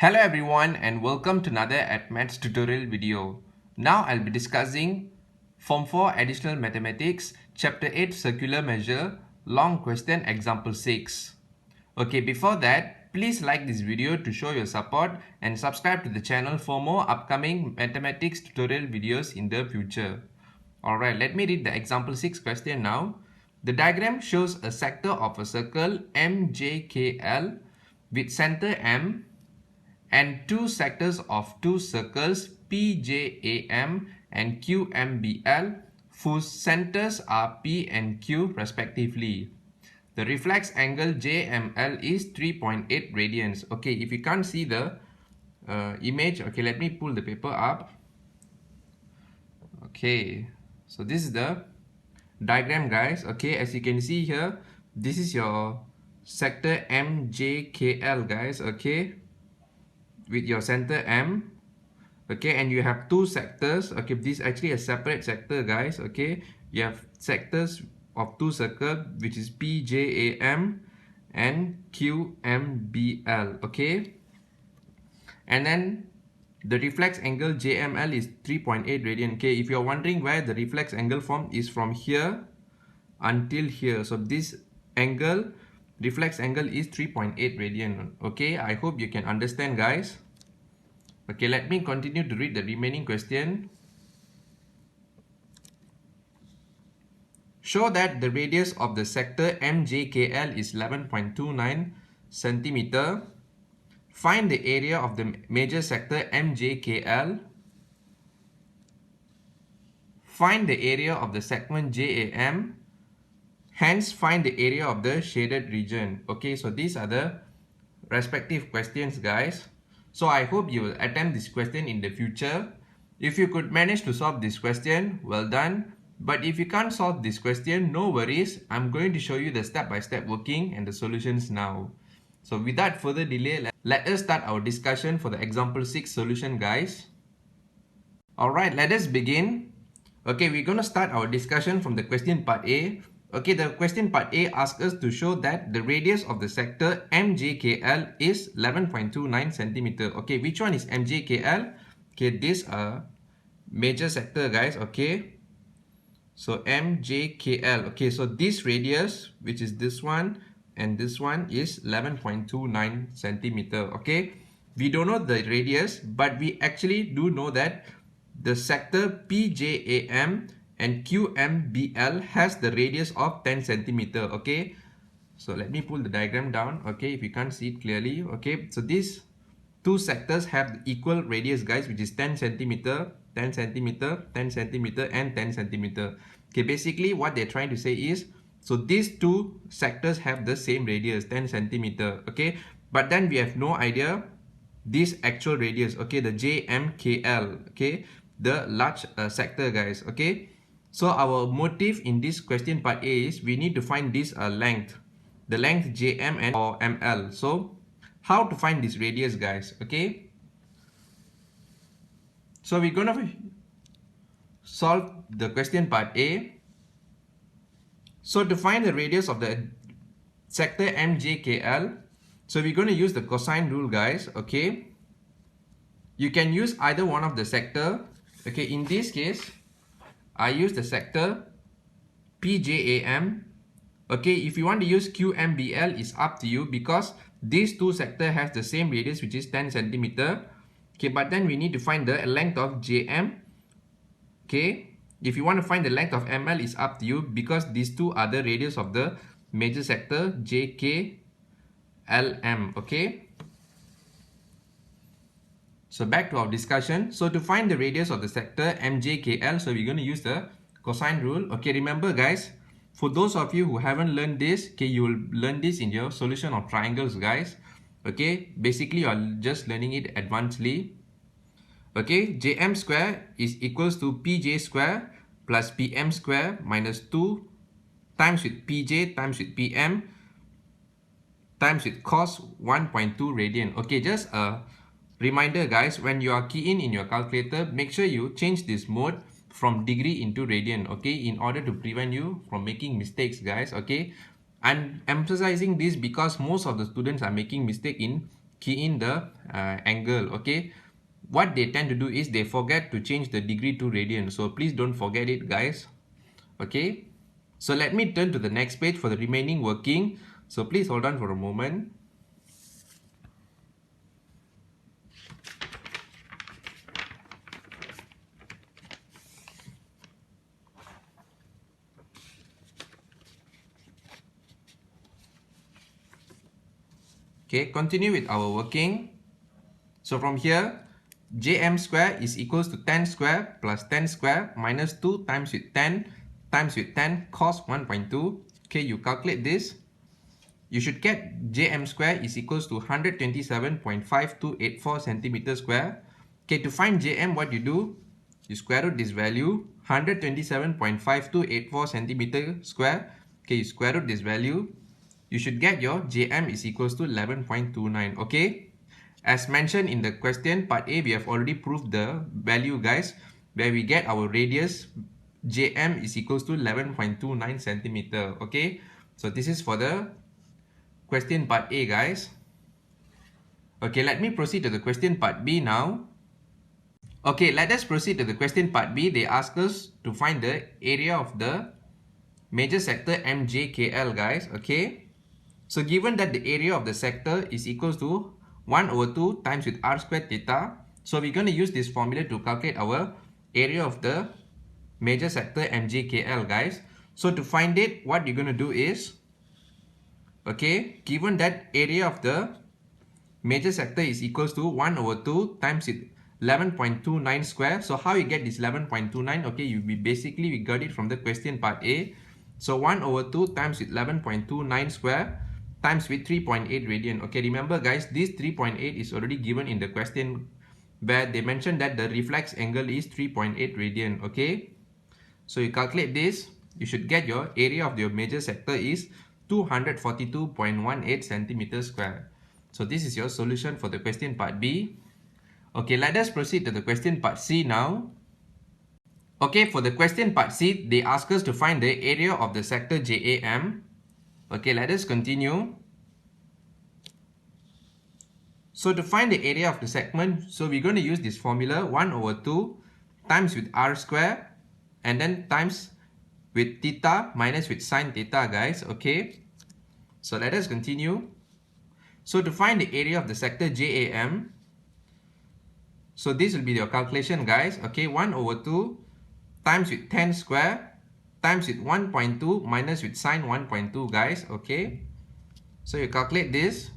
Hello everyone and welcome to another Maths tutorial video. Now I'll be discussing Form 4 Additional Mathematics Chapter 8 Circular Measure Long Question Example 6. Okay, before that, please like this video to show your support and subscribe to the channel for more upcoming mathematics tutorial videos in the future. Alright, let me read the example 6 question now. The diagram shows a sector of a circle MJKL with center M and two sectors of two circles PJAM and QMBL whose centers are P and Q respectively. The reflex angle JML is 3.8 radians. Okay, if you can't see the image, okay, let me pull the paper up. Okay, so this is the diagram, guys. Okay, as you can see here, this is your sector MJKL, guys. Okay, with your center M, okay, and you have two sectors. Okay, this is actually a separate sector, guys. Okay, you have sectors of two circles, which is PJAM and QMBL. Okay, and then the reflex angle JML is 3.8 radian. Okay, if you're wondering where the reflex angle form is from here until here, so this angle, reflex angle, is 3.8 radian. Okay, I hope you can understand, guys. Okay, let me continue to read the remaining question. Show that the radius of the sector MJKL is 11.29 centimeter. Find the area of the major sector MJKL. Find the area of the segment JAM. Hence, find the area of the shaded region. Okay, so these are the respective questions, guys. So I hope you will attempt this question in the future. If you could manage to solve this question, well done. But if you can't solve this question, no worries. I'm going to show you the step-by-step working and the solutions now. So without further delay, let us start our discussion for the example 6 solution, guys. Alright, let us begin. Okay, we're going to start our discussion from the question part A. Okay, the question part A asks us to show that the radius of the sector MJKL is 11.29 centimeter. Okay, which one is MJKL? Okay, this major sector, guys. Okay, so MJKL. Okay, so this radius, which is this one and this one, is 11.29 centimeter. Okay, we don't know the radius, but we actually do know that the sector PJAM and QMBL has the radius of 10 centimeter. Okay, so let me pull the diagram down. Okay, if you can't see it clearly. Okay, so these two sectors have equal radius, guys, which is 10 centimeter, 10 centimeter, 10 centimeter, and 10 centimeter. Okay, basically what they're trying to say is, so these two sectors have the same radius, 10 centimeter. Okay, but then we have no idea this actual radius. Okay, the JMKL. Okay, the large sector, guys. Okay, so our motive in this question part A is we need to find this length, the length JM and or ML. So how to find this radius, guys? Okay, so we're gonna solve the question part A. So to find the radius of the sector MJKL, so we're going to use the cosine rule, guys. Okay, you can use either one of the sector. Okay, in this case I use the sector PJAM. Okay, if you want to use QMBL, it's up to you because these two sector has the same radius, which is 10 centimeter. Okay, but then we need to find the length of JM. Okay, if you want to find the length of ML, it's up to you because these two are the radius of the major sector JKLM. Okay, so back to our discussion. So to find the radius of the sector MJKL, so we're going to use the cosine rule. Okay, remember, guys, for those of you who haven't learned this, okay, you will learn this in your solution of triangles, guys. Okay, basically you're just learning it advancedly. Okay, JM square is equals to PJ square plus PM square minus 2 times with PJ times with PM times with cos 1.2 radian. Okay, just a reminder, guys, when you are keying in your calculator, make sure you change this mode from degree into radian. Okay, in order to prevent you from making mistakes, guys. Okay, I'm emphasizing this because most of the students are making mistake in key in the angle. Okay, what they tend to do is they forget to change the degree to radian, so please don't forget it, guys. Okay, so let me turn to the next page for the remaining working, so please hold on for a moment. Okay, continue with our working. So from here, jm square is equals to 10 square plus 10 square minus 2 times with 10 times with 10 cos 1.2. Okay, you calculate this. You should get jm square is equals to 127.5284 centimeter square. Okay, to find jm, what you do? You square root this value, 127.5284 centimeter square. Okay, you square root this value. You should get your jm is equals to 11.29. Okay. As mentioned in the question part A, we have already proved the value, guys, where we get our radius jm is equals to 11.29 centimeter. Okay, so this is for the question part A, guys. Okay, let me proceed to the question part B now. Okay, let us proceed to the question part B. They ask us to find the area of the major sector MJKL, guys. Okay, so given that the area of the sector is equals to 1 over 2 times with r squared theta, so we're going to use this formula to calculate our area of the major sector MJKL, guys. So to find it, what you're going to do is, okay, given that area of the major sector is equals to 1 over 2 times with 11.29 square. So how you get this 11.29? Okay, we got it from the question part A. So 1 over 2 times with 11.29 square times with 3.8 radian. Okay, remember, guys, this 3.8 is already given in the question where they mentioned that the reflex angle is 3.8 radian. Okay, so you calculate this, you should get your area of your major sector is 242.18 centimeters square. So this is your solution for the question part B. Okay, let us proceed to the question part C now. Okay, for the question part C, they ask us to find the area of the sector JAM. Okay, let us continue. So to find the area of the segment, so we're going to use this formula 1 over 2 times with r square and then times with theta minus with sine theta, guys. Okay, so let us continue. So to find the area of the sector JAM, so this will be your calculation, guys. Okay, 1 over 2 times with 10 square times with 1.2 minus with sine 1.2, guys. Okay, so you calculate this.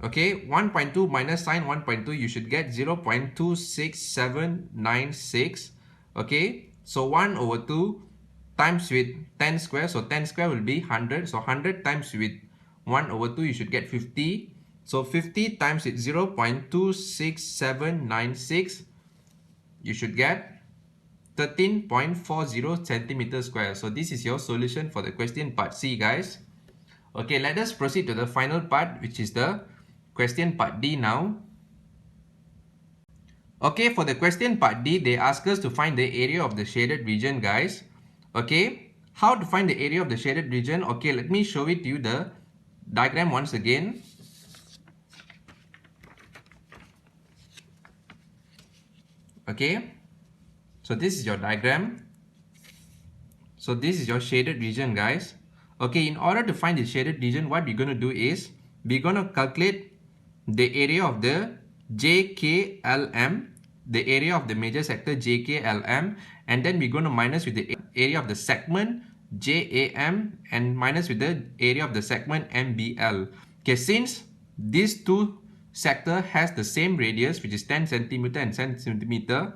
Okay, 1.2 minus sine 1.2, you should get 0.26796. Okay, so 1 over 2 times with 10 square, so 10 square will be 100. So 100 times with 1 over 2, you should get 50. So 50 times with 0.26796, you should get 13.40 centimeters square. So this is your solution for the question part C, guys. Okay, let us proceed to the final part, which is the question part D now. Okay, for the question part D, they ask us to find the area of the shaded region, guys. Okay, how to find the area of the shaded region? Okay, let me show it to you the diagram once again. Okay, so this is your diagram. So this is your shaded region, guys. Okay, in order to find the shaded region, what we're going to do is we're going to calculate the area of the JKLM, the area of the major sector JKLM, and then we're going to minus with the area of the segment JAM and minus with the area of the segment MBL. Okay, since these two sector has the same radius, which is 10 centimeter and 10 centimeter,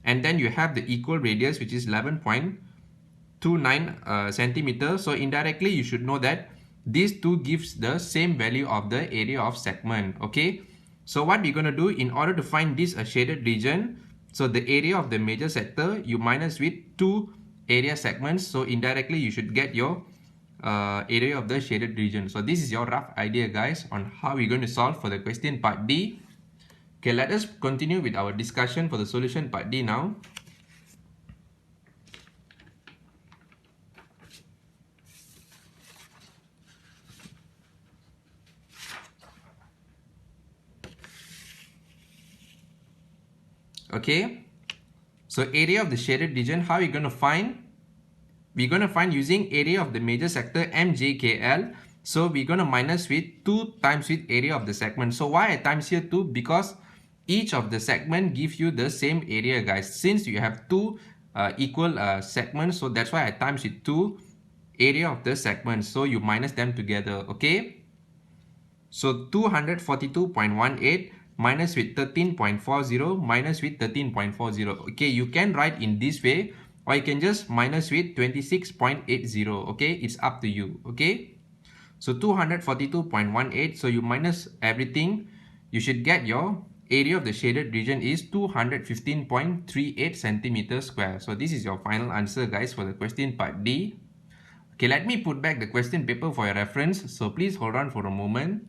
and then you have the equal radius, which is 11.29 centimeter. So indirectly, you should know that these two gives the same value of the area of segment. Okay, so what we're going to do in order to find this shaded region, so the area of the major sector you minus with two area segments, so indirectly you should get your area of the shaded region. So this is your rough idea, guys, on how we're going to solve for the question part D. Okay, let us continue with our discussion for the solution part D now. Okay, so area of the shaded region, how are you going to find? We're going to find using area of the major sector MJKL. So we're going to minus with 2 times with area of the segment. So why I times here 2? Because each of the segment gives you the same area, guys. Since you have two equal segments, so that's why I times with 2 area of the segment. So you minus them together, okay? So 242.18 minus with 13.40 minus with 13.40. Okay, you can write in this way, or you can just minus with 26.80. Okay, it's up to you. Okay, so 242.18. So you minus everything, you should get your area of the shaded region is 215.38 centimeters square. So this is your final answer, guys, for the question part D. Okay, let me put back the question paper for your reference. So please hold on for a moment.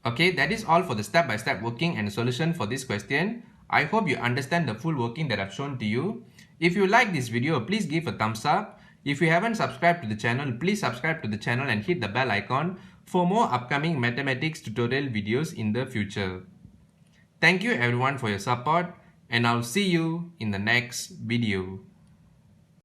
Okay, that is all for the step-by-step working and solution for this question. I hope you understand the full working that I've shown to you. If you like this video, please give a thumbs up. If you haven't subscribed to the channel, please subscribe to the channel and hit the bell icon for more upcoming mathematics tutorial videos in the future. Thank you everyone for your support, and I'll see you in the next video.